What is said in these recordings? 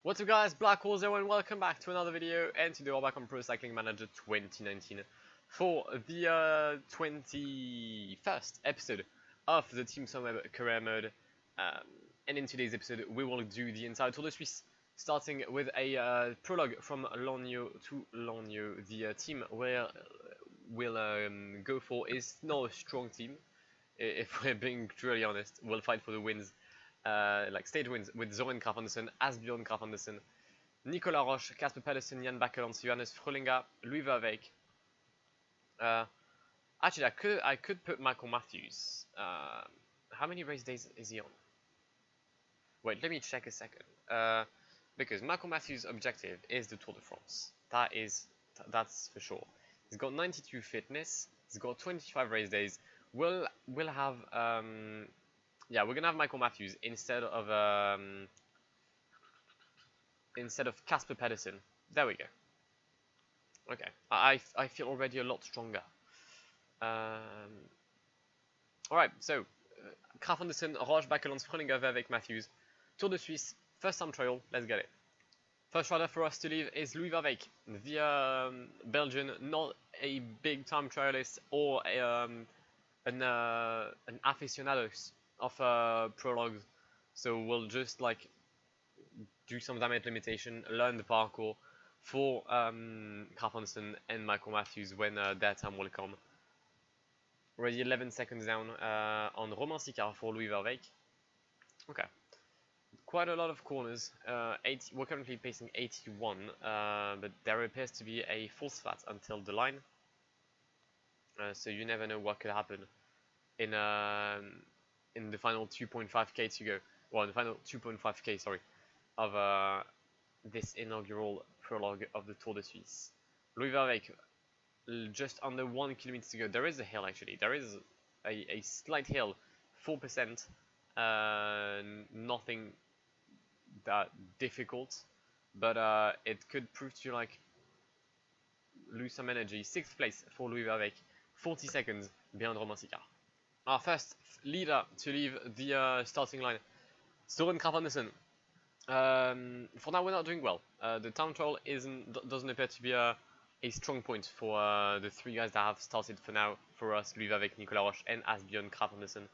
What's up guys, Blackwar and welcome back to another video, and today we're back on Pro Cycling Manager 2019 for the 21st episode of the Team Sunweb career mode. And in today's episode we will do the entire Tour de Suisse, starting with a prologue from Lannion to Lannion. The team we'll go for is not a strong team, if we're being truly honest. We'll fight for the wins. Like stage wins with Zoran Kraf Andersen, Asbjørn Kraf Andersen, Nicolas Roche, Kasper Pedersen, Jan Bakkelands, Johannes Frølinga, Louis Verweyck. Actually, I could put Michael Matthews. How many race days is he on? Wait, let me check a second. Because Michael Matthews' objective is the Tour de France. That's for sure. He's got 92 fitness. He's got 25 race days. We'll have yeah, we're gonna have Michael Matthews instead of Kasper Pedersen. There we go. Okay, I feel already a lot stronger. Alright, so Kraf Andersen, Roche, Bakkelands, Frølinga, Verweyck, Matthews. Tour de Suisse, first time trial, let's get it. First rider for us to leave is Louis Verweyck, the Belgian, not a big time trialist or an aficionados of Prologue, so we'll just like do some damage limitation, learn the parkour for Kraf Andersen and Michael Matthews when their time will come. Already 11 seconds down on Romain Sicard for Louis Verweyck. Okay, quite a lot of corners. We're currently pacing 81, but there appears to be a false flat until the line, so you never know what could happen in the final 2.5k to go, well, in the final 2.5k, sorry, of this inaugural prologue of the Tour de Suisse. Louis Verweyck, just under 1 kilometer to go. There is a hill, actually. There is a slight hill, 4%, nothing that difficult, but it could prove to like lose some energy. 6th place for Louis Verweyck, 40 seconds behind Romain Sicard. Our first leader to leave the starting line, Zoran Kraf Andersen. For now, we're not doing well. The time trial doesn't appear to be a strong point for the three guys that have started for now. For us, Louis Verweyck, Nicolas Roche, and Asbjørn Kraf Andersen.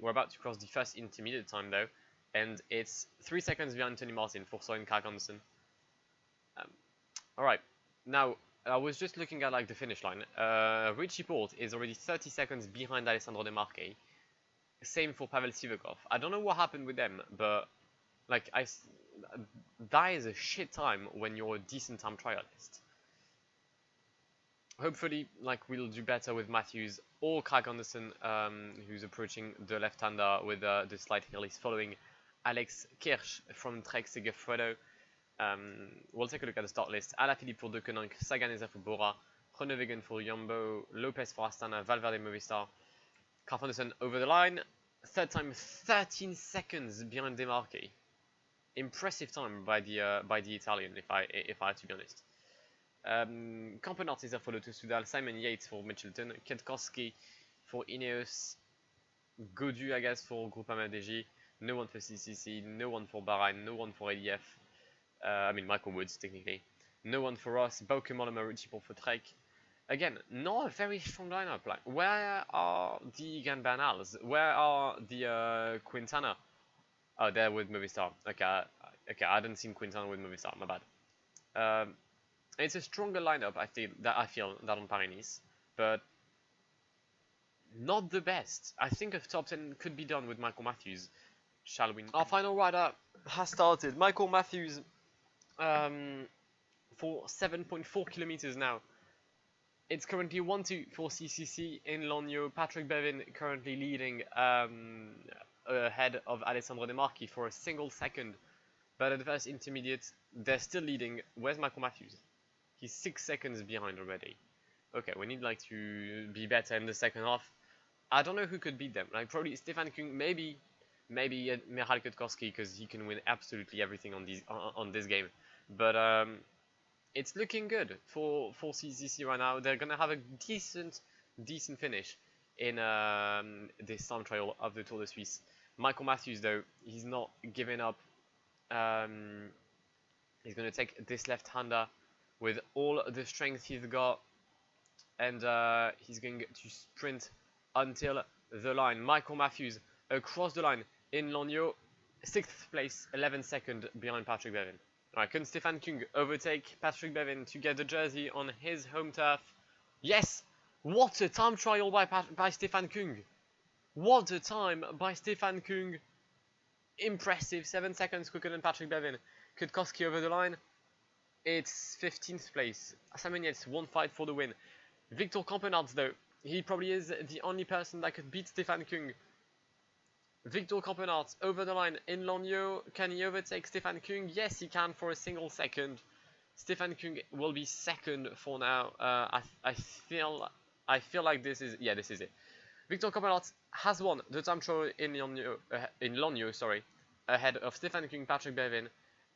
We're about to cross the first intermediate time though, and it's 3 seconds behind Tony Martin for Zoran Kraf Andersen. All right, now. I was just looking at like the finish line. Richie Porte is already 30 seconds behind Alessandro De Marchi. Same for Pavel Sivakov. I don't know what happened with them, but like that is a shit time when you're a decent time trialist. Hopefully, like we'll do better with Matthews or Kraf Andersen, who's approaching the left-hander with the slight hill. He's following Alex Kirsch from Trek Segafredo. We'll take a look at the start list. Alaphilippe for De Koninck, Sagan Ezer for Bora, Groenewegen for Jumbo, Lopez for Astana, Valverde Movistar. Kraf Andersen over the line. Third time, 13 seconds behind De Marchi. Impressive time by the Italian, if I had to be honest. Campenart is there for Lotto Soudal, Simon Yates for Mitchelton, Kwiatkowski for Ineos, Godu I guess for Groupama DG, no one for CCC, no one for Bahrain, no one for ADF. I mean Michael Woods technically. No one for us. Bauke Mollema, Richie Porte for Trek. Again, not a very strong lineup. Like, where are the Egan Bernals? Where are the Quintana? Oh, they're with Movistar. Okay, I hadn't seen Quintana with Movistar. My bad. It's a stronger lineup. I feel that on Paris-Nice, but not the best. I think a top 10 could be done with Michael Matthews. Shall we? Our final rider has started. Michael Matthews. For 7.4 kilometers now. It's currently 1-2 for CCC in Lannion. Patrick Bevin currently leading ahead of Alessandro De Marchi for a single second. But at the first intermediate, they're still leading. Where's Michael Matthews? He's 6 seconds behind already. Okay, we need like to be better in the second half. I don't know who could beat them. Like probably Stefan Kung, maybe Michal Kwiatkowski, because he can win absolutely everything on this game. But it's looking good for CCC right now. They're gonna have a decent finish in this time trial of the Tour de Suisse. Michael Matthews, though, he's not giving up He's going to take this left-hander with all the strength he's got, and he's going to sprint until the line. Michael Matthews across the line in Lanyo, 6th place, 11 seconds behind Patrick Bevin. Alright, can Stefan Kung overtake Patrick Bevin to get the jersey on his home turf? Yes! What a time trial by Stefan Kung! What a time by Stefan Kung! Impressive, 7 seconds quicker than Patrick Bevin. Kwiatkowski over the line. It's 15th place. Simon Yates won't fight for the win. Victor Campenarts though, he probably is the only person that could beat Stefan Kung. Victor Campenarts over the line in Lanyo. Can he overtake Stefan Kung? Yes, he can for a single second. Stefan Kung will be second for now. I feel like this is it. Victor Campenarts has won the time trial in Lanyo, sorry, ahead of Stefan Kung, Patrick Bevin,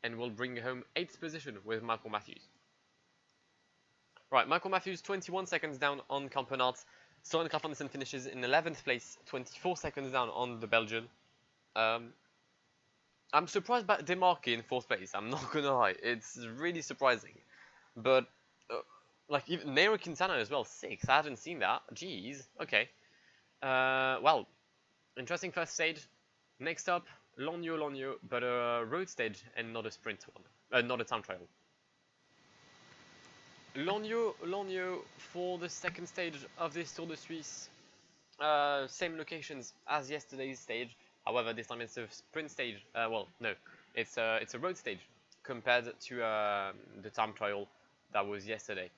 and will bring home 8th position with Michael Matthews. Right, Michael Matthews 21 seconds down on Campenarts. Søren Kragh Andersen finishes in 11th place, 24 seconds down on the Belgian. I'm surprised by Demarque in 4th place, I'm not gonna lie, it's really surprising. But, like, even Nairo Quintana as well, 6th, I hadn't seen that, jeez, okay. Well, interesting first stage. Next up, Lanyo, but a road stage and not a sprint one, not a time trial. Lanyo for the second stage of this Tour de Suisse. Same locations as yesterday's stage. However, this time it's a sprint stage. Well, no, it's a road stage compared to the time trial that was yesterday.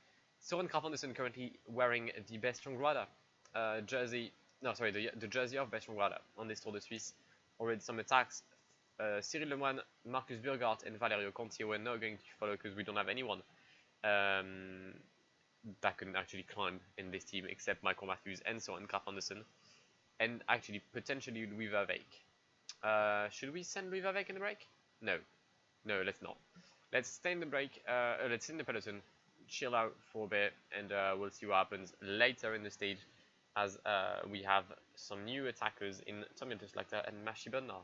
Søren Kragh Andersen currently wearing the Best Young Rider jersey. No, sorry, the jersey of Best Young Rider on this Tour de Suisse. Already some attacks. Cyril Lemoine, Marcus Burghardt, and Valerio Conti were not going to follow because we don't have anyone that can actually climb in this team except Michael Matthews and Søren Kragh Andersen, and actually potentially Louis Verweyck. Should we send Louis Verweyck in the break? No, let's not. Let's stay in the break. Let's stay in the peloton, chill out for a bit, and we'll see what happens later in the stage as we have some new attackers in Tommy Tuslakta and Mashi Bednar.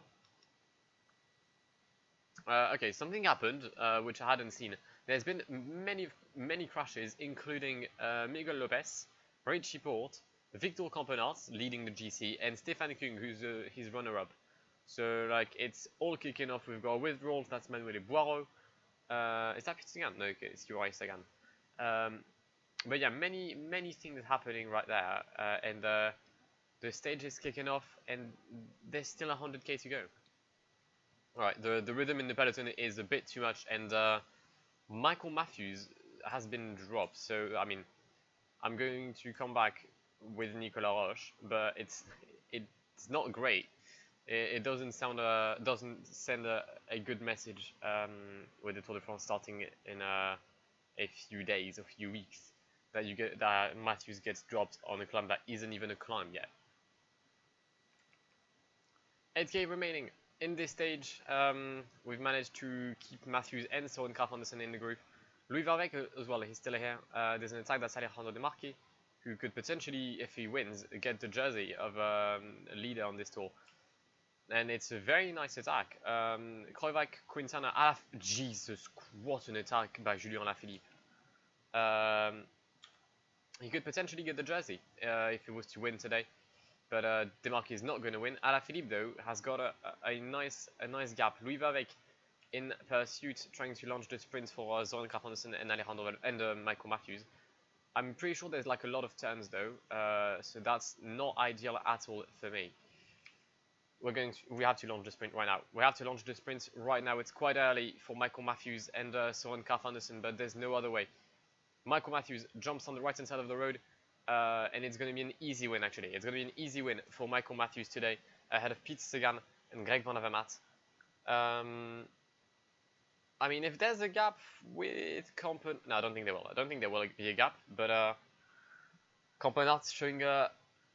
Okay, something happened which I hadn't seen. There's been many crashes, including Miguel Lopez, Richie Porte, Victor Campenarts leading the GC, and Stefan Kung, who's his runner-up. So like it's all kicking off. We've got withdrawals. That's Manuel Boiro. Is that Sagan? No, okay, it's Uri Sagan. But yeah, many things happening right there, and the stage is kicking off, and there's still 100k to go. Alright, the rhythm in the peloton is a bit too much, and Michael Matthews has been dropped, so I mean, I'm going to come back with Nicolas Roche, but it's not great. It doesn't send a good message with the Tour de France starting in a few days, a few weeks, that Matthews gets dropped on a climb that isn't even a climb yet. 8k remaining. In this stage, we've managed to keep Matthews and Søren Kragh Andersen in the group. Louis Verweyck as well, he's still here. There's an attack that's Alejandro Demarque, who could potentially, if he wins, get the jersey of a leader on this tour. And it's a very nice attack. Kruijswijk, Quintana, Jesus, what an attack by Julien Alaphilippe. He could potentially get the jersey if he was to win today. But Demarque is not going to win. Alaphilippe, though, has got a nice gap. Louis Verweyck in pursuit, trying to launch the sprints for Søren Kragh Andersen and Alejandro and Michael Matthews. I'm pretty sure there's like a lot of turns though, so that's not ideal at all for me. We have to launch the sprint right now. We have to launch the sprint right now. It's quite early for Michael Matthews and Søren Kragh Andersen, but there's no other way. Michael Matthews jumps on the right hand side of the road. And it's going to be an easy win, actually. It's going to be an easy win for Michael Matthews today, ahead of Pete Sagan and Greg Van Avermaet. I mean, if there's a gap with no, I don't think there will. I don't think there will be a gap, but Campenarts showing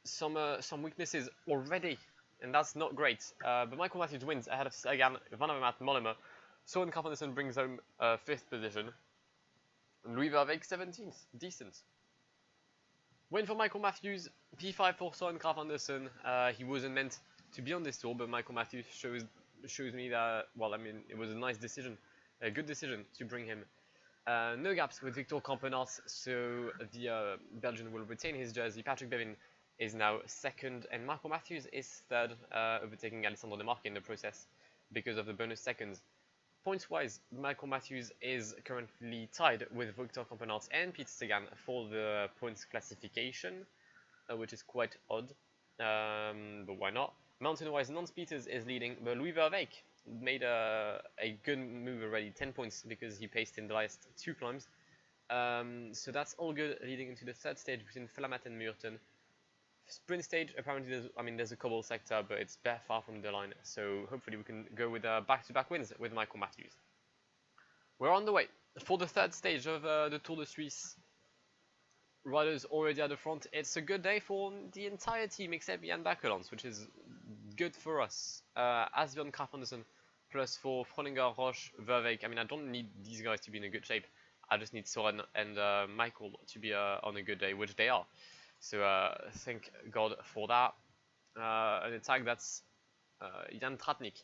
some weaknesses already, and that's not great. But Michael Matthews wins ahead of Sagan, Van Avermaet, Mollema. Søren Kragh Andersen brings home 5th position. Louis Verweyck 17th, decent. Win for Michael Matthews, P5 for Søren Kragh Andersen. He wasn't meant to be on this tour, but Michael Matthews shows shows me that, well, I mean, it was a nice decision, a good decision to bring him. No gaps with Victor Campenart, so the Belgian will retain his jersey. Patrick Bevin is now second, and Marco Matthews is third, overtaking Alessandro De Marchi in the process because of the bonus seconds. Points-wise, Michael Matthews is currently tied with Victor Campenart and Peter Sagan for the points classification, which is quite odd, but why not? Mountain-wise, Nance Peters is leading, but Louis Verweyck made a good move already, 10 points, because he paced in the last 2 climbs. So that's all good, leading into the third stage between Flamatt and Muurten. Sprint stage, apparently there's a cobble sector, but it's bare far from the line, so hopefully we can go with back-to-back wins with Michael Matthews. We're on the way for the third stage of the Tour de Suisse. Riders already at the front. It's a good day for the entire team except Jan Bakelans, which is good for us. Asbjørn Krafth Andersen plus for Froninger, Roche, Verweyck. I mean, I don't need these guys to be in a good shape. I just need Soren and Michael to be on a good day, which they are. So thank God for that. An attack that's Jan Tratnik.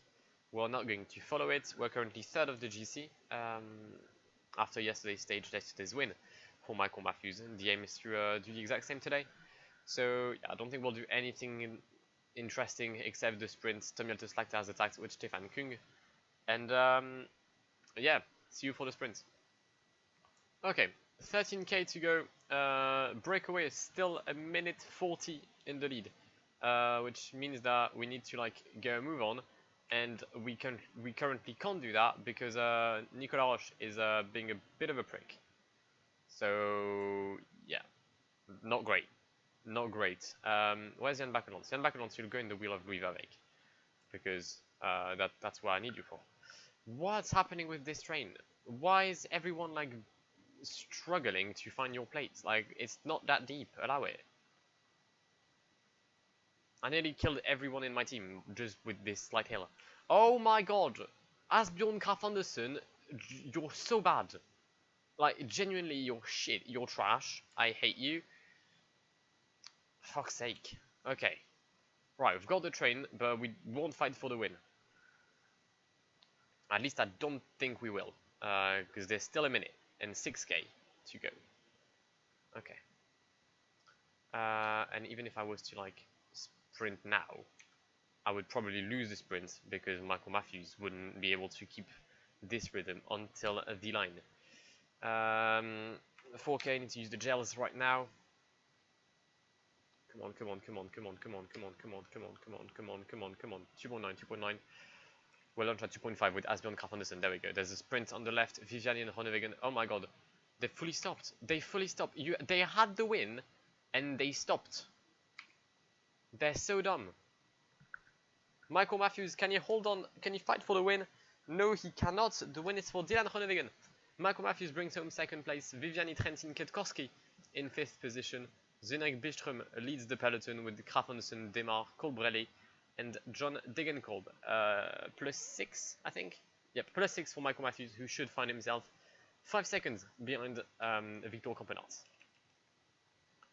We're not going to follow it. We're currently third of the GC after yesterday's stage, yesterday's win for Michael Matthews. The aim is to do the exact same today. So yeah, I don't think we'll do anything interesting except the sprint. Tommy Slagter has attacked with Stefan Kung. And yeah, see you for the sprint. Okay, 13k to go. Breakaway is still a minute 40 in the lead, which means that we need to like get a move on, and we currently can't do that because Nicolas Roche is being a bit of a prick. So yeah, not great, not great. Where's Jan Bakelans? Jan Bakelans will go in the wheel of Louis Verweyck because that's what I need you for. What's happening with this train? Why is everyone like struggling to find your plates? Like, it's not that deep, allow it. I nearly killed everyone in my team just with this slight hill. Oh my god, Asbjørn Krafth Andersen, you're so bad. Like, genuinely, you're shit, you're trash, I hate you. Fuck's sake. Okay, right, we've got the train, but we won't fight for the win. At least I don't think we will, because there's still a minute and 6k to go. Okay. And even if I was to like sprint now, I would probably lose the sprint because Michael Matthews wouldn't be able to keep this rhythm until the line. 4k, need to use the gels right now. Come on, come on, come on, come on, come on, come on, come on, come on, come on, come on, come on, come on. 2.9, 2.9. We'll launch at 2.5 with Asbjørn Krafth Andersen. There we go. There's a sprint on the left. Viviani and Groenewegen. Oh my god. They fully stopped. They fully stopped. They had the win and they stopped. They're so dumb. Michael Matthews, can you hold on? Can you fight for the win? No, he cannot. The win is for Dylan Groenewegen. Michael Matthews brings home second place. Viviani, Trentin, Kwiatkowski in 5th position. Zenrik Bistrom leads the peloton with Krafth Andersen, Demar, Colbrelli, and John Degenkolb. +6, I think. Yep, +6 for Michael Matthews, who should find himself 5 seconds behind Victor Campenart.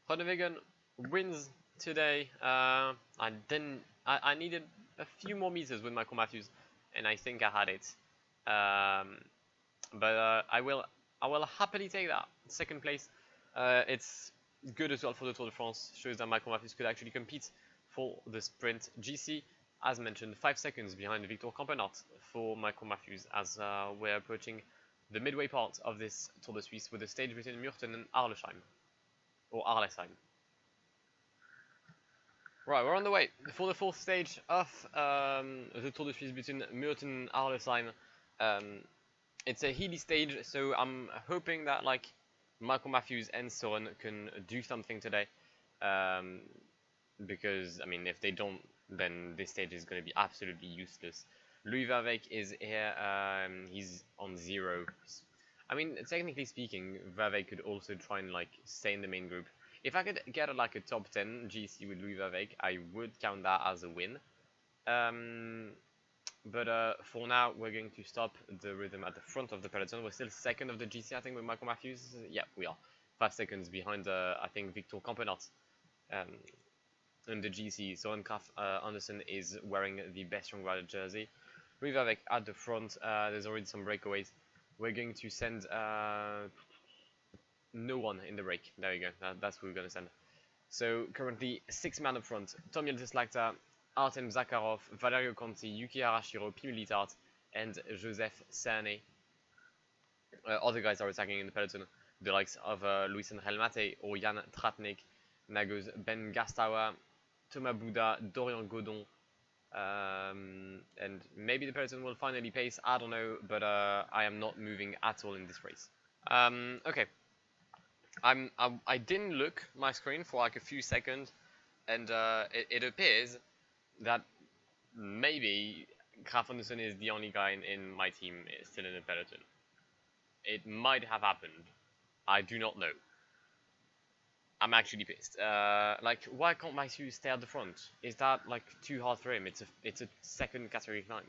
Groenewegen wins today. I needed a few more meters with Michael Matthews, and I think I had it. But I will happily take that second place. It's good as well for the Tour de France. Shows that Michael Matthews could actually compete for the sprint. GC, as mentioned, 5 seconds behind Victor Campenart for Michael Matthews as we're approaching the midway part of this Tour de Suisse with a stage between Muurten and Arlesheim. Or Arlesheim. Right, we're on the way for the 4th stage of the Tour de Suisse between Muurten and Arlesheim. It's a hilly stage, so I'm hoping that like Michael Matthews and Soren can do something today. Because, I mean, if they don't, then this stage is going to be absolutely useless. Louis Verweyck is here. He's on 0. I mean, technically speaking, Verweyck could also try and like stay in the main group. If I could get like a top 10 GC with Louis Verweyck, I would count that as a win. But for now, we're going to stop the rhythm at the front of the peloton. We're still second of the GC, I think, with Michael Matthews. Yeah, we are. 5 seconds behind, I think, Victor Campenart. In the GC, Soren Krafth Andersen is wearing the Best Young Rider jersey. Louis Verbeek at the front. There's already some breakaways. We're going to send no one in the break. There you go. That's who we're going to send. So currently 6 men up front. Tom Yildiz-Lacta, Artem Zakharov, Valerio Conti, Yuki Arashiro, Pim Littart, and Joseph Cerny. Other guys are attacking in the peloton. The likes of Luis Angel Mate or Jan Tratnik. Now goes Ben Gastawa, Thomas Bouda, Dorian Godon. And maybe the peloton will finally pace, I don't know, but I am not moving at all in this race. Okay, I didn't look my screen for like a few seconds, and it appears that maybe Graf Anderson is the only guy in my team still in the peloton. It might have happened, I do not know. I'm actually pissed. Like, why can't Matthews stay at the front? Is that like too hard for him? It's a second category climb.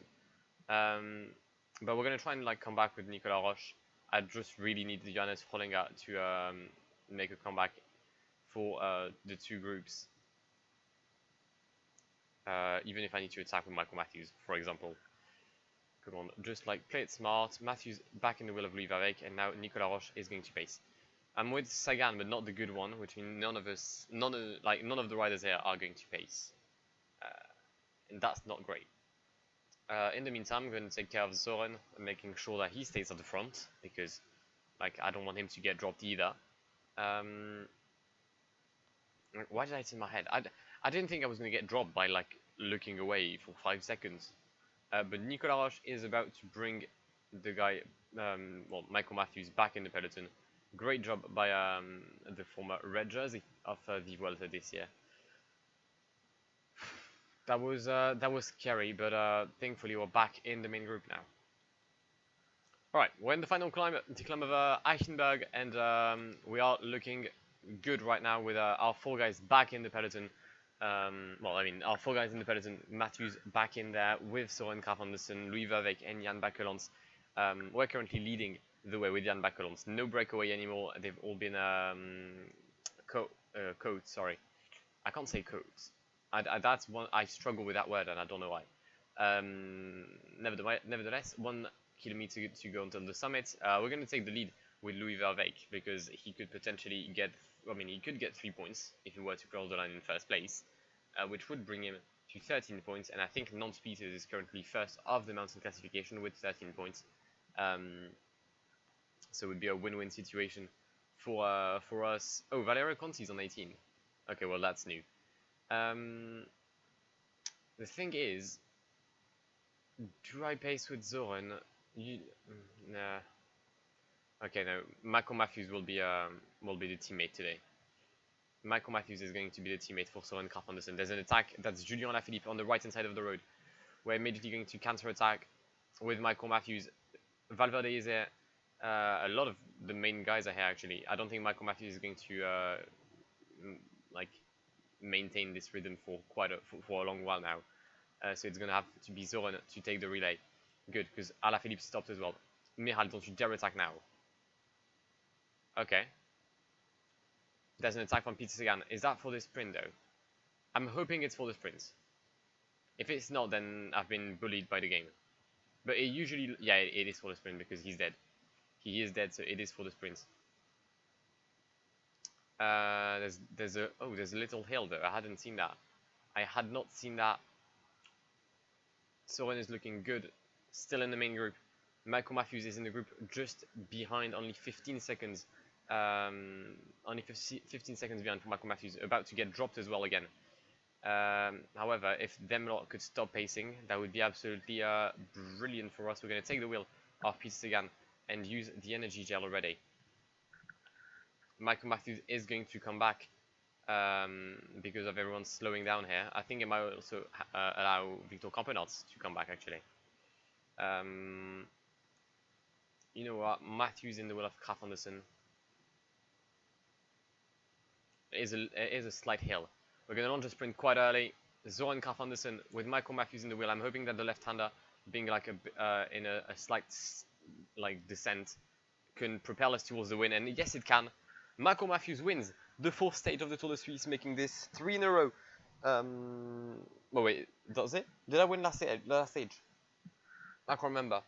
But we're gonna try and like come back with Nicolas Roche. I just really need Johannes Hollinger to make a comeback for the two groups. Even if I need to attack with Michael Matthews, for example. Come on, just like play it smart. Matthews back in the wheel of Louis Verbeek, and now Nicolas Roche is going to pace. I'm with Sagan, but not the good one, which means none of the riders here are going to pace, and that's not great. In the meantime, I'm going to take care of Zoran, making sure that he stays at the front, because like I don't want him to get dropped either. Why did I say in my head? I didn't think I was going to get dropped by like looking away for 5 seconds. But Nicolas Roche is about to bring the guy, well, Michael Matthews back in the peloton. Great job by the former red jersey of the Vuelta this year. That was scary, but thankfully we're back in the main group now. Alright, we're in the final climb, the climb of Eichenberg, and we are looking good right now with our 4 guys back in the peloton. Well, I mean, our 4 guys in the peloton, Matthews back in there with Soren Graf Anderson, Louis Verbeek, and Jan Bakelants. We're currently leading the way with Jan Bakelants. No breakaway anymore. They've all been coats. Sorry, I can't say coats. That's one I struggle with that word, and I don't know why. Nevertheless, 1 kilometer to go until the summit. We're going to take the lead with Louis Verbeek because he could potentially get. I mean, he could get 3 points if he were to cross the line in first place, which would bring him to 13 points. And I think Non-Speakers is currently first of the mountain classification with 13 points. So it would be a win-win situation for us. Oh, Valerio Conti's on 18. Okay, well that's new. The thing is, do I pace with Zoran? Nah. Okay, no. Michael Matthews will be the teammate today. Michael Matthews is going to be the teammate for Soren Graf Anderson. There's an attack. That's Julien Alaphilippe on the right-hand side of the road. We're immediately going to counter-attack with Michael Matthews. Valverde is here. A lot of the main guys are here, actually. I don't think Michael Matthews is going to like maintain this rhythm for for a long while now. So it's going to have to be Zoran to take the relay. Good, because Alaphilippe stopped as well. Michal, don't you dare attack now. Okay. There's an attack from Peter Sagan. Is that for the sprint, though? I'm hoping it's for the sprint. If it's not, then I've been bullied by the game. But it usually... Yeah, it is for the sprint because he's dead. He is dead, so it is for the sprint. There's a little hill, though. I hadn't seen that. I had not seen that. Soren is looking good. Still in the main group. Michael Matthews is in the group just behind, only 15 seconds. Only 15 seconds behind for Michael Matthews, about to get dropped as well again. However, if them lot could stop pacing, that would be absolutely brilliant for us. We're going to take the wheel of Peter Sagan and use the energy gel already. Michael Matthews is going to come back because of everyone slowing down here. I think it might also allow Victor Campenaerts to come back, actually. You know what? Matthews in the wheel of Graf Anderson. It is a slight hill. We're going to launch a sprint quite early. Zoran Graf Anderson with Michael Matthews in the wheel. I'm hoping that the left-hander, being like in a slight like descent, can propel us towards the win. And yes, it can. Michael Matthews wins the 4th stage of the Tour de Suisse, making this 3 in a row. Oh wait, does it? Did I win last stage? I can't remember.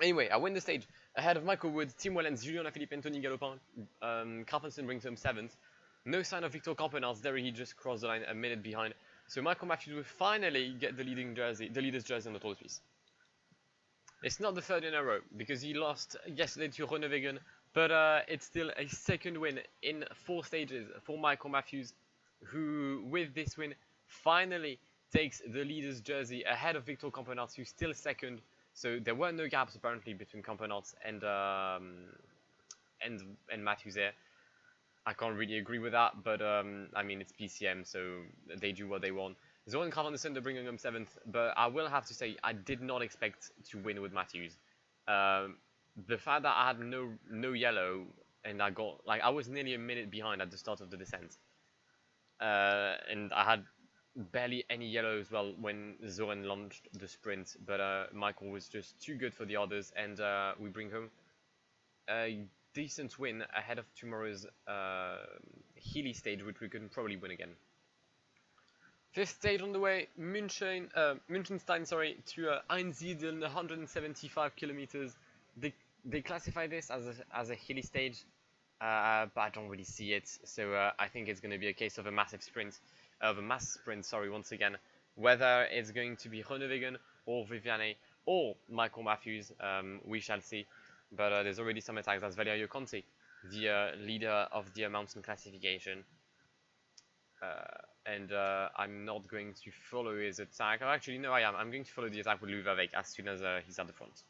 Anyway, I win the stage ahead of Michael Woods, Tim Wellens, Julien Alaphilippe, and Tony Galopin. Carpensen brings home 7th. No sign of Victor Campenarts. There he just crossed the line a minute behind. So Michael Matthews will finally get the leader's jersey on the Tour de Suisse. It's not the third in a row because he lost yesterday to Groenewegen, but it's still a second win in 4 stages for Michael Matthews, who with this win finally takes the leader's jersey ahead of Victor Campenarts, who's still second. So there were no gaps apparently between Campenarts and Matthews there. I can't really agree with that, but I mean it's PCM, so they do what they want. Zoran Carpensen bringing him 7th, but I will have to say I did not expect to win with Matthews. The fact that I had no yellow and I was nearly a minute behind at the start of the descent, and I had barely any yellow as well when Zoran launched the sprint, but Michael was just too good for the others, and we bring home a decent win ahead of tomorrow's Healy stage, which we can probably win again. 5th stage on the way, Münchenstein, to Einsiedeln, 175 kilometers. They classify this as a hilly stage, but I don't really see it. So I think it's going to be a case of a mass sprint, once again. Whether it's going to be Groenewegen or Viviane or Michael Matthews, we shall see. But there's already some attacks. That's Valerio Conti, the leader of the mountain classification. And I'm not going to follow his attack. Oh, actually, no, I am. I'm going to follow the attack with Louis Verbeek as soon as he's at the front.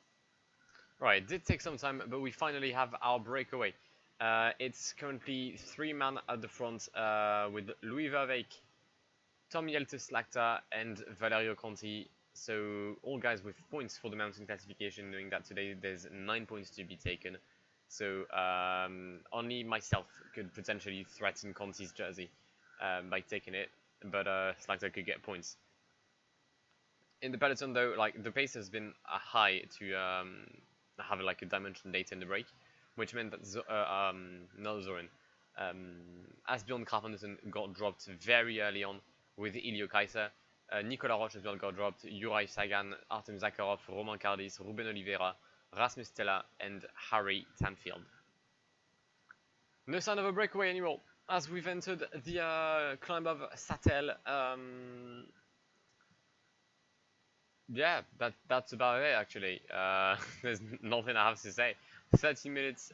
Right, it did take some time, but we finally have our breakaway. It's currently 3 men at the front with Louis Verbeek, Tom Jelte-Slagta, and Valerio Conti. So all guys with points for the mountain classification, knowing that today there's 9 points to be taken. So only myself could potentially threaten Conti's jersey by taking it, but Slagta could get points. In the peloton though, like the pace has been high to have like a dimension data in the break, which meant that not Zoran, Asbjørn Carpensen got dropped very early on with Ilio Kaiser. Nicolas Roche as well got dropped, Juraj Sagan, Artem Zakharov, Romain Cardis, Ruben Oliveira, Rasmus Stella, and Harry Tanfield. No sign of a breakaway anymore, as we've entered the climb of Sattel. Yeah, that's about it actually. There's nothing I have to say. 30 minutes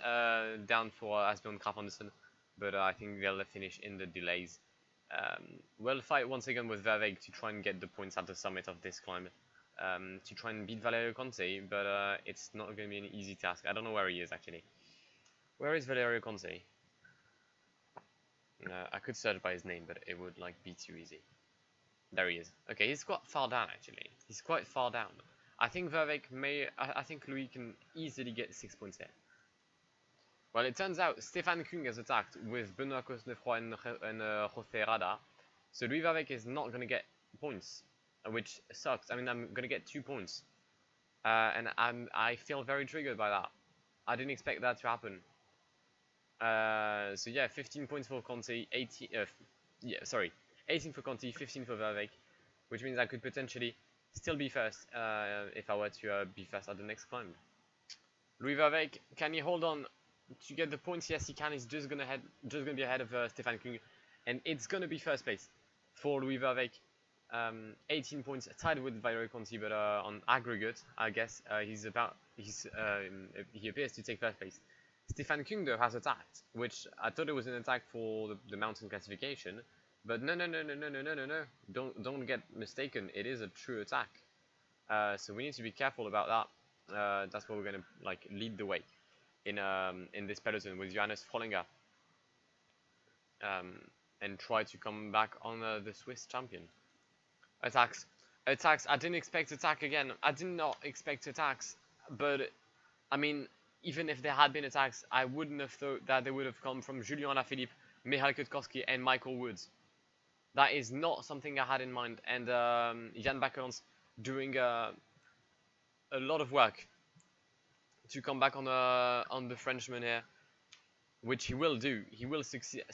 down for Asbjørn Carpensen, but I think they'll finish in the delays. We'll fight once again with Verbeek to try and get the points at the summit of this climb, to try and beat Valerio Conti, but it's not going to be an easy task. I don't know where he is actually. Where is Valerio Conti? I could search by his name, but it would like be too easy. There he is. Okay, he's quite far down actually. He's quite far down. I think Verbeek may. I think Louis can easily get 6 points here. Well, it turns out Stefan Kung has attacked with Benoît Cosnefroy and José Rada. So Louis Verbeek is not going to get points, which sucks. I mean, I'm going to get 2 points. And I feel very triggered by that. I didn't expect that to happen. So yeah, 15 points for Conti, 18 for Conti, 15 for Verbeek, which means I could potentially still be first if I were to be first at the next climb. Louis Verbeek, can he hold on to get the points? Yes, he can. He's just gonna be ahead of Stefan Kung, and it's gonna be first place for Louis Verbeek. 18 points, tied with Valerio Conti, but on aggregate, I guess he appears to take first place. Stefan Kung though has attacked, which I thought it was an attack for the mountain classification, but no. Don't get mistaken. It is a true attack. So we need to be careful about that. That's where we're gonna like lead the way in this peloton with Johannes Frollinger, and try to come back on the Swiss champion. Attacks. I didn't expect attack again. I did not expect attacks, but I mean, even if there had been attacks, I wouldn't have thought that they would have come from Julien Alaphilippe, Michal Kwiatkowski, and Michael Woods. That is not something I had in mind, and Jan Bakkerans doing a lot of work to come back on the Frenchman here, which he will do. He will succeed.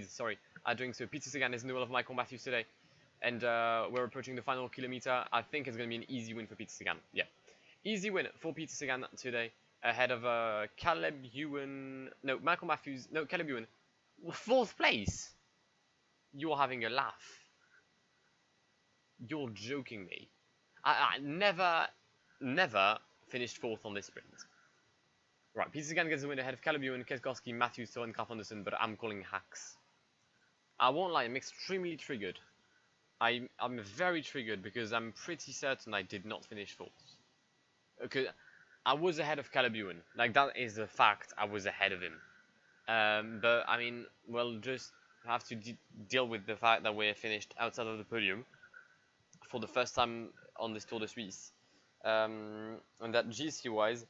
Sorry, at doing so. Peter Sagan is in the will of Michael Matthews today. and we're approaching the final kilometer. I think it's going to be an easy win for Peter Sagan. Yeah, easy win for Peter Sagan today, ahead of Caleb Ewan. No, Michael Matthews. No, Caleb Ewan. 4th place. You're having a laugh. You're joking me. I never finished 4th on this sprint. Right, Peter Sagan gets the win ahead of Caleb Ewan, Kwiatkowski, Matthews, Soren Kraf Andersen, but I'm calling hacks. I won't lie, I'm extremely triggered. I'm very triggered because I'm pretty certain I did not finish 4th. Okay, I was ahead of Caleb Ewan. Like, that is a fact, I was ahead of him. But, I mean, we'll just have to deal with the fact that we're finished outside of the podium for the first time on this Tour de Suisse. And that GC-wise,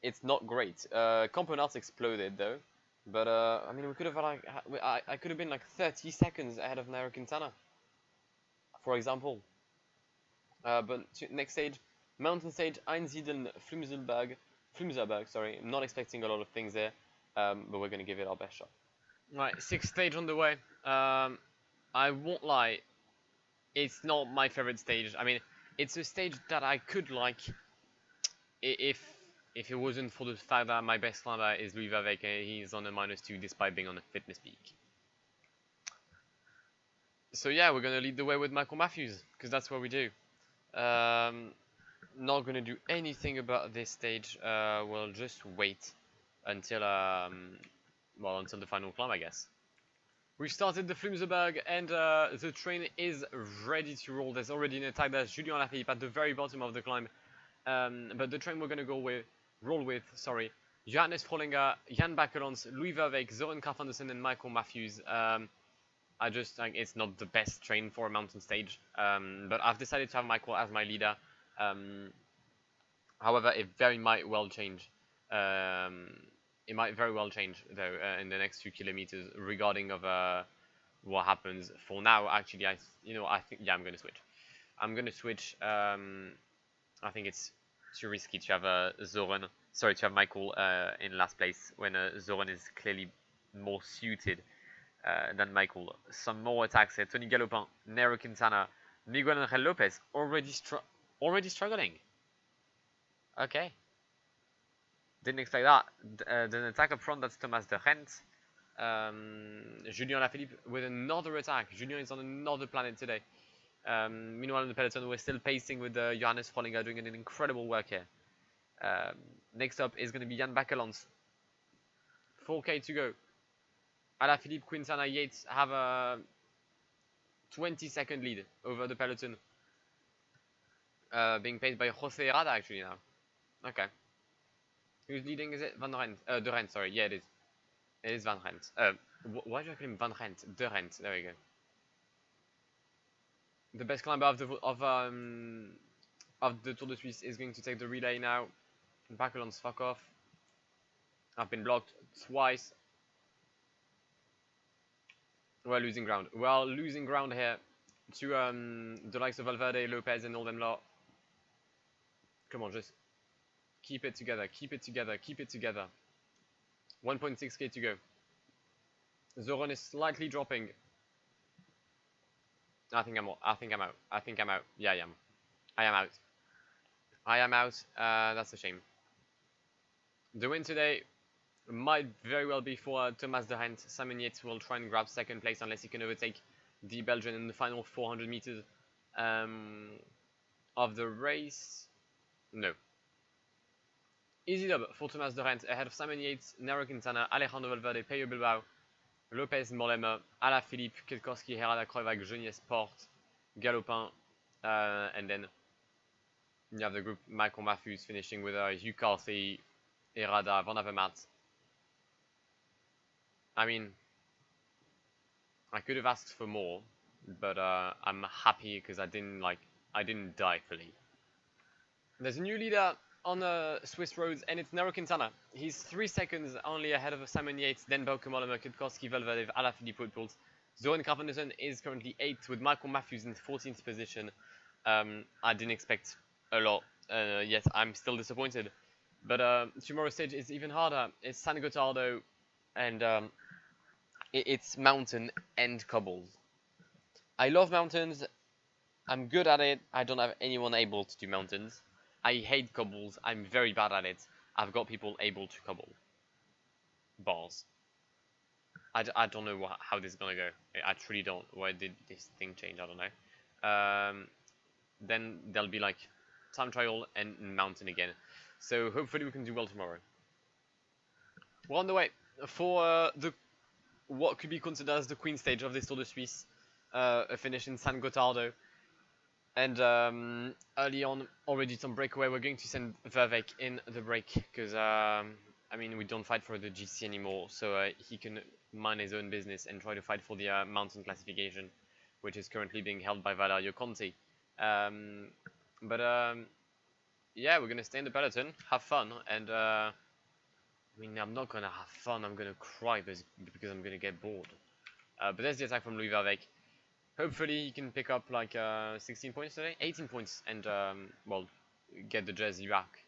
it's not great. Components exploded though, but I mean, we could have like I could have been like 30 seconds ahead of Nairo Quintana, for example. But next stage, mountain stage, Einsiedeln, Flumserberg. Sorry, I'm not expecting a lot of things there, but we're gonna give it our best shot. Right, 6th stage on the way. I won't lie, it's not my favorite stage. I mean, it's a stage that I could like if it wasn't for the fact that my best climber is Louis Vavek, he's on a -2 despite being on a fitness peak. So yeah, we're gonna lead the way with Michael Matthews, because that's what we do. Not gonna do anything about this stage. We'll just wait until until the final climb, I guess. We've started the Flumserberg, and the train is ready to roll. There's already an attack. There's Julien Alaphilippe at the very bottom of the climb. But the train we're gonna roll with, Johannes Frolinga, Jan Bakelans, Louis Verwijk, Soren Kraf Andersen, and Michael Matthews. I just think it's not the best train for a mountain stage, but I've decided to have Michael as my leader. However, it very might well change. It might very well change though in the next few kilometers regarding of what happens. For now, actually, I think I'm gonna switch. I'm gonna switch. I think it's too risky to have to have Michael in last place when Soren is clearly more suited than Michael. Some more attacks here. Tony Galopin, Nairo Quintana, Miguel Angel Lopez already struggling. Okay. Didn't expect that. The attack up front, that's Thomas de Rent. Julien Alaphilippe with another attack. Julien is on another planet today. Meanwhile, in the peloton, we're still pacing with Johannes Frolinga doing an incredible work here. Next up is going to be Jan Bakelans. 4K to go. Alaphilippe, Quintana, Yates have a 20-second lead over the peloton. Being paced by Jose Herrada actually now. Okay. Who's leading? Is it Van Rent? De Rent, sorry. Yeah, it is. It is Van Rent. Why do I call him Van Rent? De Rent. There we go. The best climber of the Tour de Suisse is going to take the relay now. Bakelans, fuck off. I've been blocked twice. We're losing ground. We're losing ground here to the likes of Valverde, Lopez, and all them lot. Come on, just keep it together. Keep it together. Keep it together. 1.6k to go. Soren is slightly dropping. I think I'm out. Yeah, I am. I am out. I am out. That's a shame. The win today might very well be for Thomas de Rent. Simon Yates will try and grab 2nd place unless he can overtake the Belgian in the final 400 meters of the race. No. Easy dub for Thomas de Rent ahead of Simon Yates, Nairo Quintana, Alejandro Valverde, Peyo Bilbao, Lopez, Mollema, Alaphilippe, Kwiatkowski, Herrada, Kreuwag, Genies, Porte, Galopin, and then you have the group Michael Matthews finishing with Hugh Carthy, Herrada, Van Avermaet. I mean, I could have asked for more, but I'm happy because I didn't die fully. There's a new leader on the Swiss roads, and it's Nairo Quintana. He's 3 seconds only ahead of Simon Yates, then Bauke Mollema, Kwiatkowski, Valverde, Alaphilippe, Woodpools. Soren Kraf Andersen is currently 8th with Michael Matthews in 14th position. I didn't expect a lot, yet I'm still disappointed. But tomorrow's stage is even harder. It's San Gotardo, and it's mountain and cobbles. I love mountains. I'm good at it. I don't have anyone able to do mountains. I hate cobbles. I'm very bad at it. I've got people able to cobble. Bars. I don't know how this is gonna go. I truly don't. Why did this thing change? I don't know. Then there'll be like time trial and mountain again. So hopefully we can do well tomorrow. We're on the way for the what could be considered as the queen stage of this Tour de Suisse. A finish in San Gotardo. And early on, already some breakaway. We're going to send Verbeek in the break because I mean we don't fight for the GC anymore, so he can mind his own business and try to fight for the mountain classification, which is currently being held by Valerio Conti. Yeah, we're gonna stay in the peloton, have fun, and I mean I'm not gonna have fun. I'm gonna cry because I'm gonna get bored. But there's the attack from Louis Verbeek. Hopefully he can pick up like 16 points today, 18 points, and well, get the jersey back.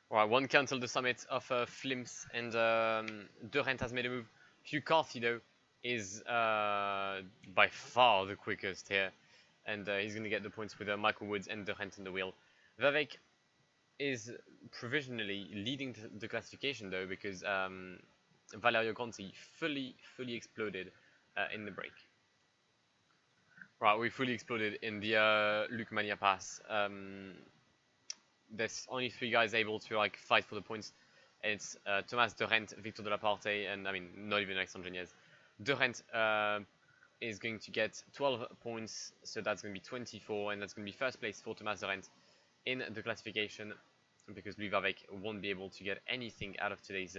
Alright, 1K until the summit of Flims, and De Rent has made a move. Hugh Carthy though is by far the quickest here, and he's going to get the points with Michael Woods and De Rent in the wheel. Verbeek is provisionally leading the classification though, because Valerio Conti fully exploded in the break. Right, we fully exploded in the Luc Mania pass. There's only 3 guys able to like fight for the points. It's Thomas De Rent, Victor Delaparte, and I mean not even Alexandre Geniez. De Rent is going to get 12 points, so that's going to be 24, and that's going to be first place for Thomas De Rent in the classification, because Louis Verbeek won't be able to get anything out of today's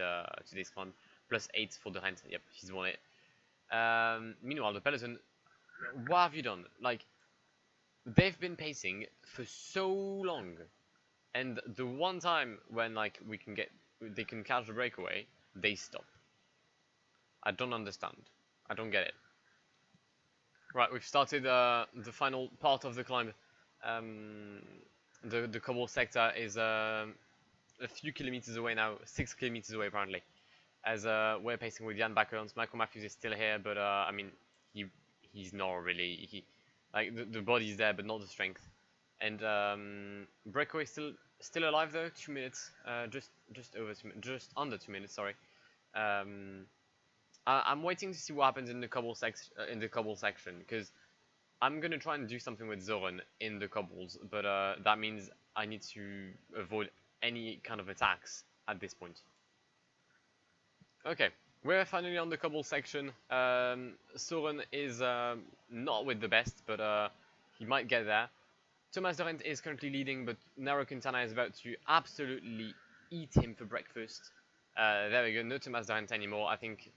climb. Plus 8 for De Rent. Yep, he's won it. Meanwhile, the peloton. What have you done? Like, they've been pacing for so long, and the one time when like they can catch the breakaway, they stop. I don't understand. I don't get it. Right, we've started the final part of the climb. The cobble sector is a few kilometers away now, 6 kilometers away apparently. As we're pacing with Jan Bakkers. Michael Matthews is still here, but I mean he's not really like the body's there but not the strength. And breakaway still alive though, 2 minutes, just under 2 minutes, sorry. I'm waiting to see what happens in the cobble section, because I'm gonna try and do something with Zoran in the cobbles, but that means I need to avoid any kind of attacks at this point. Okay, we're finally on the cobble section. Soren is not with the best, but he might get there. Thomas De Rent is currently leading, but Nairo Quintana is about to absolutely eat him for breakfast. There we go, no Thomas De Rent anymore. I think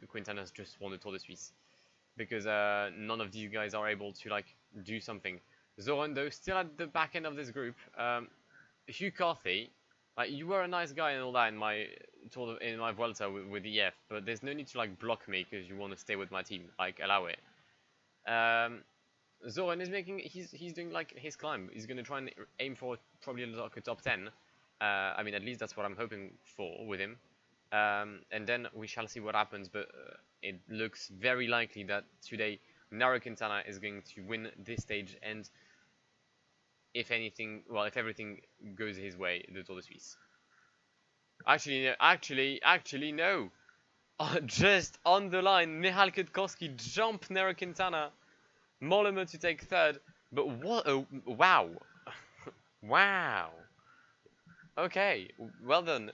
Quintana's just won the Tour de Suisse, because none of these guys are able to like do something. Zoran though, still at the back end of this group. Hugh Carthy, like, you were a nice guy and all that in my Vuelta with the EF, but there's no need to like block me because you want to stay with my team. Like, allow it. Zoran is he's doing like his climb. He's gonna try and aim for probably like a top 10. I mean, at least that's what I'm hoping for with him. And then we shall see what happens, but it looks very likely that today Nairo Quintana is going to win this stage, and if anything, well, if everything goes his way, the Tour de Suisse. Actually, no. Just on the line, Michal Kwiatkowski jumped Nairo Quintana. Mollema to take 3rd, but what? Oh, wow. Wow. Okay, well done.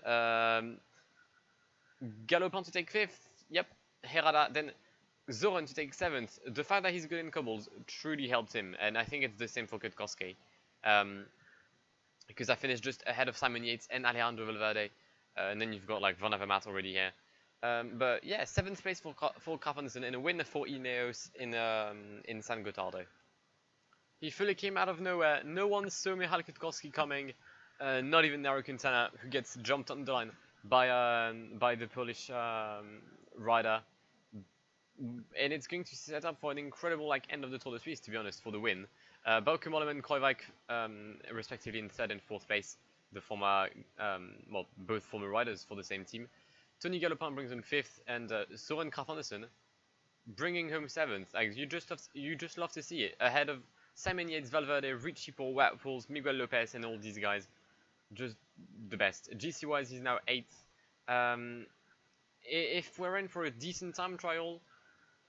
Galopin to take 5th. Yep. Herrada. Then Zoran to take 7th. The fact that he's good in cobbles truly helped him, and I think it's the same for Kwiatkowski. Because I finished just ahead of Simon Yates and Alejandro Valverde, and then you've got like Van Avermaet already here. But yeah, 7th place for Carpenterson and a win for Ineos in San Gotardo. He fully came out of nowhere. No one saw Michal Kwiatkowski coming. Not even Nairo Quintana, who gets jumped on the line by the Polish rider. And it's going to set up for an incredible like end of the Tour de Suisse, to be honest, for the win. Bauke Mollema and Kruijswijk, respectively in 3rd and 4th place. The former, well, both former riders for the same team. Tony Galopin brings in 5th, and Soren Kragh-Andersen bringing home 7th. Like you just love to see it ahead of Simon Yates, Valverde, Richie Paul, Watpools, Miguel Lopez, and all these guys. Just the best. GC wise, he's now 8th. If we're in for a decent time trial,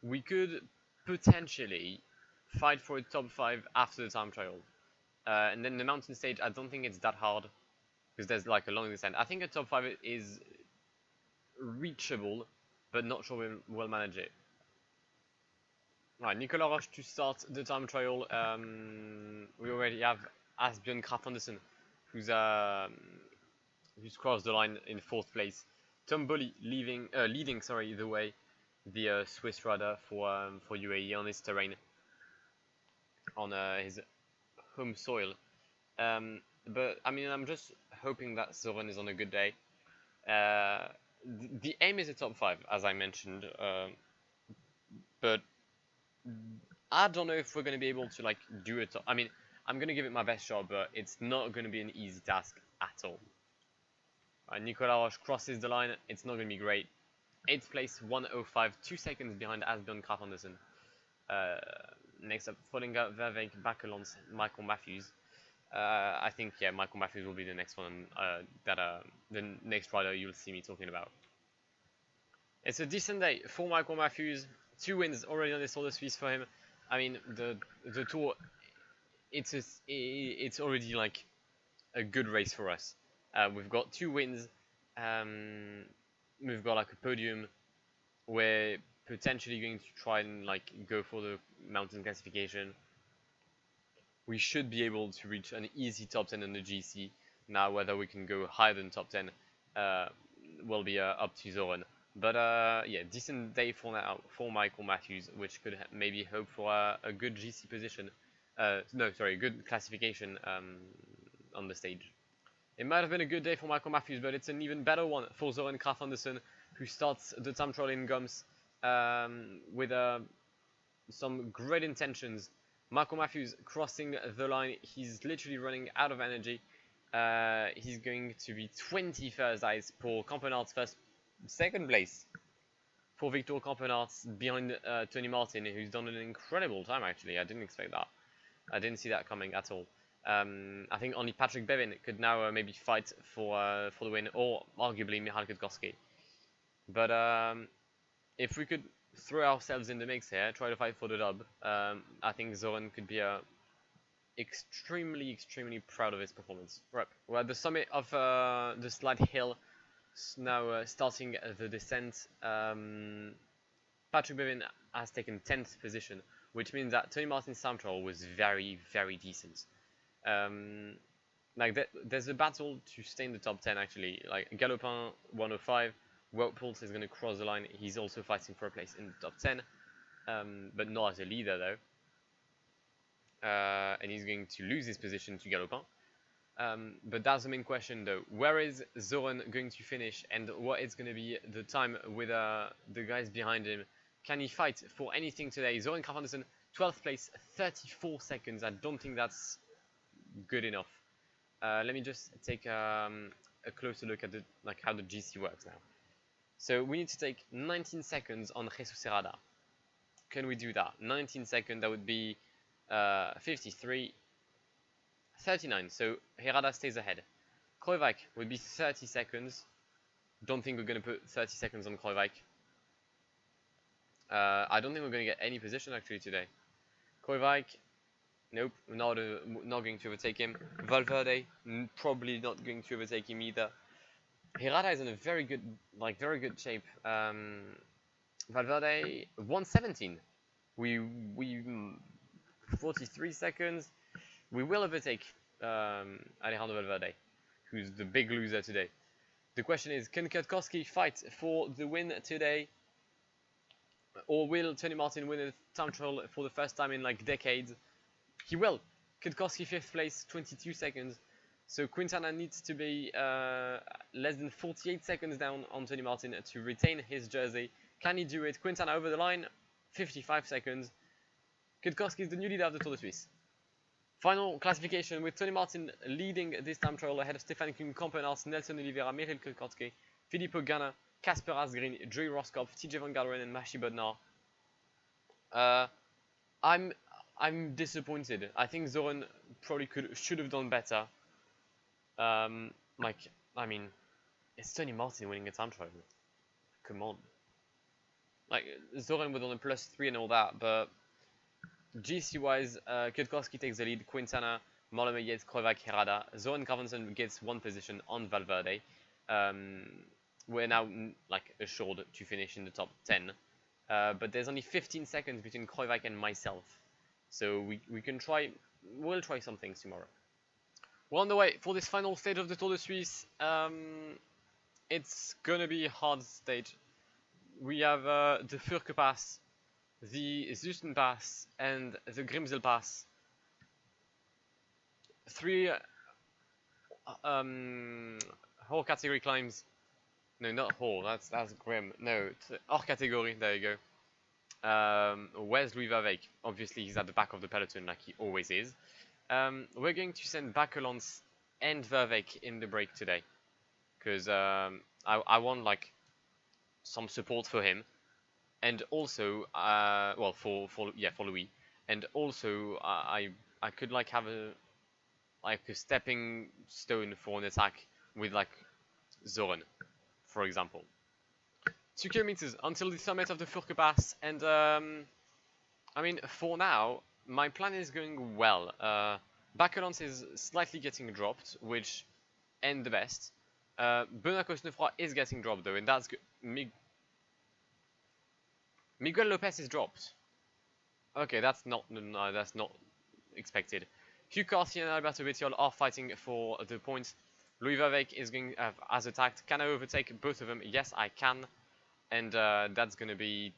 we could potentially fight for a top 5 after the time trial. And then the mountain stage, I don't think it's that hard because there's like a long descent. I think a top 5 is reachable, but not sure we'll manage it. Right, Nicolas Roche to start the time trial. We already have Asbjørn Krafth Andersen, who's crossed the line in 4th place. Tom Bolly leading the way, the Swiss rider for UAE on his terrain, on his home soil. But I mean, I'm just hoping that Zoran is on a good day. The aim is a top 5, as I mentioned, but I don't know if we're going to be able to like do it. I mean, I'm going to give it my best shot, but it's not going to be an easy task at all. Nicolas Roche crosses the line. It's not going to be great. 8th place, 1:05, 2 seconds behind Asbjørn Krafth Andersen. Next up, Frodinger, Verwijk, Bakelons, Michael Matthews. I think, yeah, Michael Matthews will be the next one the next rider you'll see me talking about. It's a decent day for Michael Matthews. 2 wins already on this Tour de Suisse for him. I mean, the Tour, it's already like a good race for us. We've got 2 wins. We've got like a podium. We're potentially going to try and like go for the mountain classification. We should be able to reach an easy top 10 in the GC. Now, whether we can go higher than top 10 will be up to Zoran. But yeah, decent day for now for Michael Matthews, which could maybe hope for a good GC position. No, sorry, good classification on the stage. It might have been a good day for Michael Matthews, but it's an even better one for Zoran Krafth Andersen, who starts the time trial in Gums with some great intentions. Michael Matthews crossing the line. He's literally running out of energy. He's going to be 21st eyes for Campenart's second place for Victor Campenart, behind Tony Martin, who's done an incredible time actually. I didn't expect that. I didn't see that coming at all. I think only Patrick Bevin could now maybe fight for the win, or arguably Michal Kwiatkowski. But if we could throw ourselves in the mix here, try to fight for the dub, I think Zoran could be extremely proud of his performance. Right, we're at the summit of the slight hill, now starting the descent. Patrick Bevin has taken 10th position, which means that Tony Martin's time trial was very decent. Like there's a battle to stay in the top 10 actually. Like Galopin 105, Wout is going to cross the line. He's also fighting for a place in the top 10, but not as a leader though. And he's going to lose his position to Galopin. But that's the main question though. Where is Zoran going to finish, and what is going to be the time with the guys behind him? Can he fight for anything today? Zoran Krafth Andersen, 12th place, 34 seconds. I don't think that's good enough. Let me just take a closer look at how the GC works now. So we need to take 19 seconds on Jesus Herrada. Can we do that? 19 seconds, that would be 53, 39. So Herrada stays ahead. Kruijswijk would be 30 seconds. Don't think we're going to put 30 seconds on Kruijswijk. I don't think we're going to get any position actually today. Kruijswijk, nope, not going to overtake him. Valverde, probably not going to overtake him either. Herrada is in a very good shape. Valverde 117. We 43 seconds. We will overtake Alejandro Valverde, who's the big loser today. The question is, can Kwiatkowski fight for the win today? Or will Tony Martin win a time trial for the first time in like decades? He will. Kwiatkowski 5th place, 22 seconds. So Quintana needs to be less than 48 seconds down on Tony Martin to retain his jersey. Can he do it? Quintana over the line, 55 seconds. Kwiatkowski is the new leader of the Tour de Suisse. Final classification with Tony Martin leading this time trial ahead of Stefan Kuhn, Campenart, Nelson Oliveira, Michael Kwiatkowski, Filippo Ganna, Kasper Asgreen, Joey Rosskopf, TJ Van Garderen and Mashi Bodnar. Uh, I'm disappointed. I think Zoran probably should have done better. Like, I mean, it's Tony Martin winning a time trial. Come on. Like, Zoran was on a +3 and all that, but GC-wise, Kwiatkowski takes the lead, Quintana, Malome gets Krojak, Herrada, Zoran Carvensen gets one position on Valverde. We're now like assured to finish in the top 10, but there's only 15 seconds between Krojak and myself, so we can try. We'll try some things tomorrow. We're on the way for this final stage of the Tour de Suisse. It's gonna be a hard stage. We have the Furke Pass, the Zusten Pass, and the Grimsel Pass. 3 whole category climbs. No, not whole. That's grim. No, hors category. There you go. Where's Louis Verveek? Obviously, he's at the back of the peloton, like he always is. We're going to send Bakelans and Verveek in the break today, because I want like some support for him, and also well for Louis, and also I could like have a stepping stone for an attack with like Zoran, for example. 2 kilometers until the summit of the Furke Pass, and I mean, for now, my plan is going well. Bakelans is slightly getting dropped, which ain't the best. Benoît Cosnefroy is getting dropped though, and that's good. Miguel Lopez is dropped. Okay, that's not expected. Hugh Carthy and Alberto Bettiol are fighting for the points. Louis Verveek is going as attacked. Can I overtake both of them? Yes, I can. And that's going to be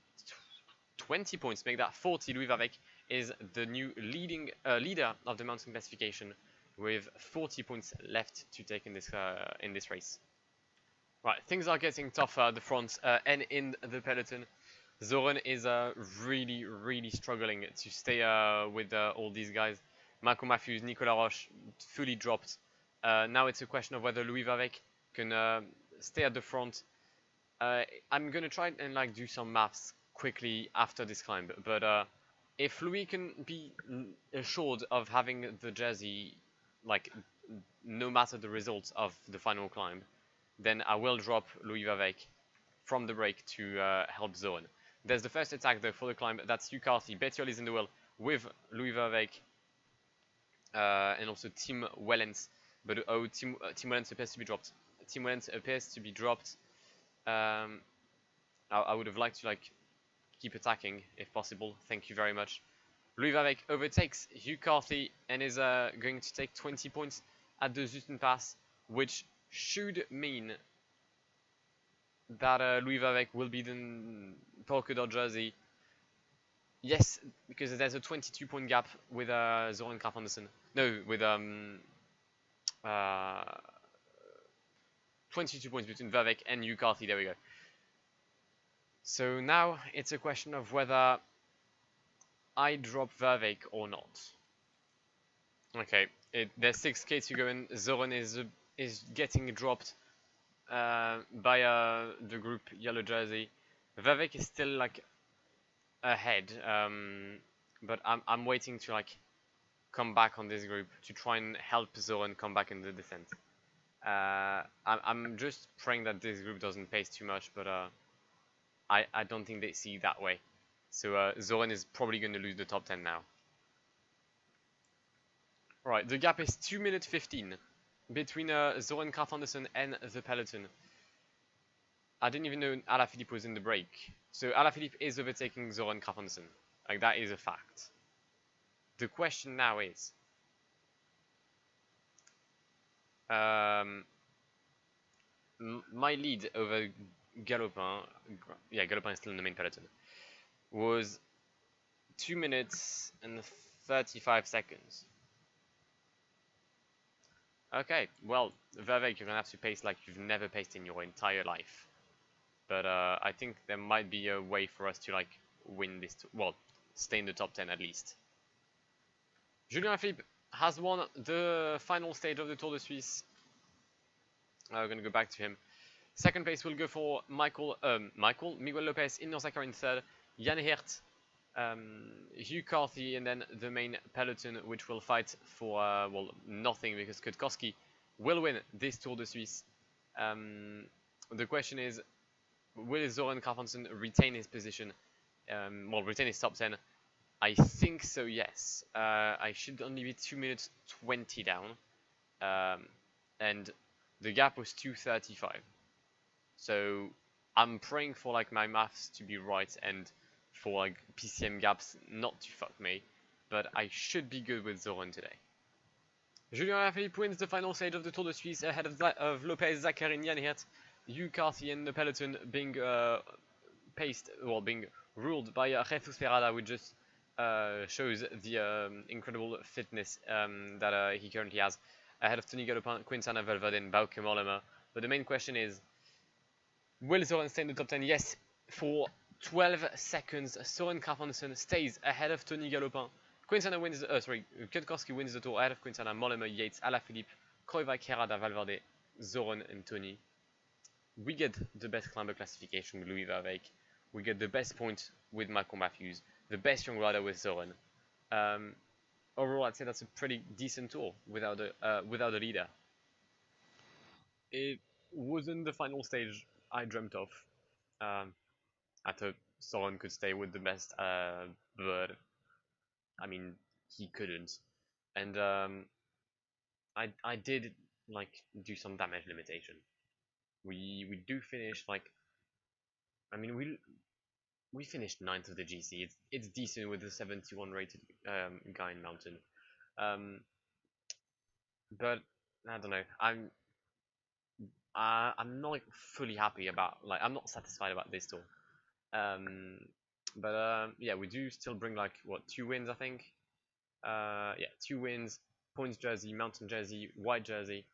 20 points. Make that 40. Louis Verveek is the new leader of the mountain classification with 40 points left to take in this race. Right, things are getting tougher at the front and in the peloton. Zoran is really struggling to stay with all these guys. Marco Matthews, Nicolas Roche fully dropped. Now it's a question of whether Louis Verveek can stay at the front. I'm gonna try and like do some maths quickly after this climb, but if Louis can be assured of having the jersey, like no matter the results of the final climb, then I will drop Louis Verveek from the break to help Zoran. There's the first attack though for the climb. That's Hugh Carthy. Bettiol is in the wheel with Louis Verveek and also Tim Wellens. But Tim Wellens appears to be dropped. Tim Wellens appears to be dropped. I would have liked to like keep attacking if possible. Thank you very much. Louis Verveek overtakes Hugh Carthy and is going to take 20 points at the Zusten Pass, which should mean that Louis Verveek will be the polka dot jersey. Yes, because there's a 22-point gap with Zoran Krafandersen. No, with 22 points between Verveek and Hugh Carthy. There we go. So now it's a question of whether I drop Verveek or not. Okay, there's 6k to go in. Zoran is getting dropped by the group yellow jersey. Verveek is still like ahead, but I'm waiting to like come back on this group to try and help Zoran come back in the descent. I'm just praying that this group doesn't pace too much, but I don't think they see that way. So Zoran is probably going to lose the top 10 now. Right, the gap is 2 minutes 15 between Zoran Krafandersen and the peloton. I didn't even know Alaphilippe was in the break. So Alaphilippe is overtaking Zoran Krafandersen. Like, that is a fact. The question now is, my lead over Galopin, yeah, Galopin is still in the main peloton, was 2 minutes and 35 seconds. Okay, well, Verveek, you're gonna have to pace like you've never paced in your entire life. But I think there might be a way for us to like win this, well, stay in the top 10 at least. Julien Alaphilippe has won the final stage of the Tour de Suisse. We're gonna go back to him. Second place will go for Miguel Lopez in Norzaka in third. Jan Hirt Hugh Carthy, and then the main peloton, which will fight for well, nothing, because Kwiatkowski will win this Tour de Suisse. The question is, will Søren Kragh retain his position? Well, retain his top 10? I think so, yes. I should only be 2 minutes 20 down, and the gap was 2:35. So I'm praying for like my maths to be right and for like PCM gaps not to fuck me, but I should be good with Søren today. Julien Alaphilippe wins the final stage of the Tour de Suisse ahead of Lopez, Zachary, and Jan Hirt. Hugh Carthy and the peloton being being ruled by Jesus Ferrada, which just shows the incredible fitness that he currently has, ahead of Tony Galopin, Quintana, Valverde, and Bauke Mollema. But the main question is, will Søren stay in the top 10? Yes, for 12 seconds, Søren Kragh stays ahead of Tony Galopin. Quintana wins, Kwiatkowski wins the Tour ahead of Quintana, Mollema, Yates, Alaphilippe, Kruijswijk, Herrada, Valverde, Søren, and Tony. We get the best climber classification with Louis Verbeek. We get the best point with Michael Matthews, the best young rider with Søren. Overall, I'd say that's a pretty decent tour without a leader. It wasn't the final stage I dreamt of. I thought Søren could stay with the best, but I mean, he couldn't. And I did like do some damage limitation. We do finish like, I mean, we finished 9th of the GC. It's decent with the 71 rated guy in mountain. But I don't know. I'm not like fully happy about, like, I'm not satisfied about this tour. But yeah, we do still bring like what, 2 wins, I think. Yeah, 2 wins, points jersey, mountain jersey, white jersey.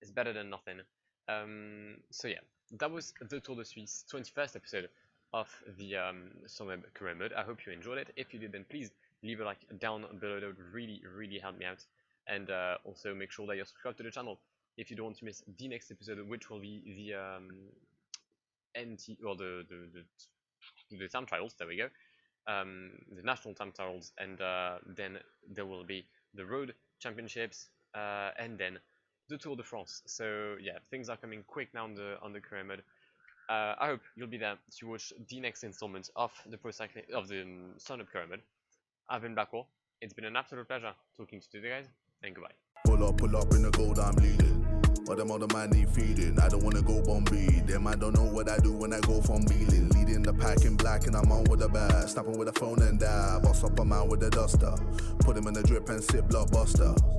It's better than nothing. So yeah, that was the Tour de Suisse 21st episode of the Sunweb career mode. I hope you enjoyed it. If you did, then please leave a like down below. That would really help me out. And also make sure that you're subscribed to the channel if you don't want to miss the next episode, which will be the NT, or the time trials. There we go. The national time trials, and then there will be the road championships, and then the Tour de France. So yeah, things are coming quick now on the career mode. I hope you'll be there to watch the next installment of the Sunweb career mode. I've been Blackwar. It's been an absolute pleasure talking to you guys, and goodbye. Pull up in the gold, I'm leading. But them other man need feeding. I don't wanna go Bombay. Them I don't know what I do when I go from Beeling. Leading the pack in black and I'm on with the bat. Snapping with a phone and die. Boss up a man with a duster. Put him in the drip and sit blockbuster.